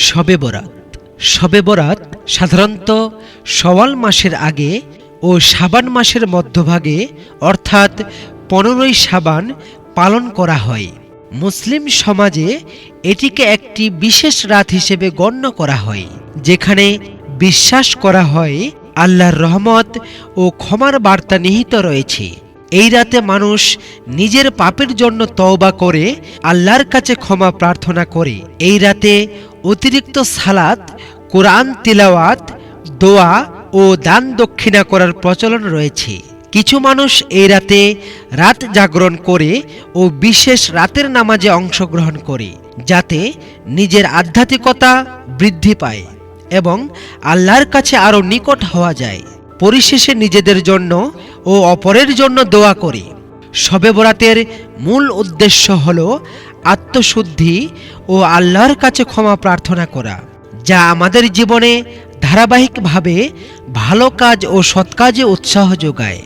শবে বরাত। শবে বরাত সাধারণত শাওয়াল মাসের আগে ও শাবান মাসের মধ্যভাগে অর্থাৎ 15ই শাবান পালন করা হয়। মুসলিম সমাজে এটিকে একটি বিশেষ রাত হিসেবে গণ্য করা হয়, যেখানে বিশ্বাস করা হয় আল্লাহর রহমত ও ক্ষমার বার্তা নিহিত রয়েছে। এই রাতে মানুষ নিজের পাপের জন্য তওবা করে আল্লাহর কাছে ক্ষমা প্রার্থনা করে। এই রাতে অতিরিক্ত সালাত, কোরআন তিলাওয়াত, দোয়া ও দান দক্ষিণা করার প্রচলন রয়েছে। কিছু মানুষ এই রাতে রাত জাগরণ করে ও বিশেষ রাতের নামাজে অংশগ্রহণ করে, যাতে নিজের আধ্যাত্মিকতা বৃদ্ধি পায় এবং আল্লাহর কাছে আরও নিকট হওয়া যায়। পরিশেষে নিজেদের জন্য ও অপরের জন্য দোয়া করে। শবে বরাতের মূল উদ্দেশ্য হল আত্মশুদ্ধি ও আল্লাহর কাছে ক্ষমা প্রার্থনা করা, যা আমাদের জীবনে ধারাবাহিকভাবে ভালো কাজ ও সৎ কাজে উৎসাহ যোগায়।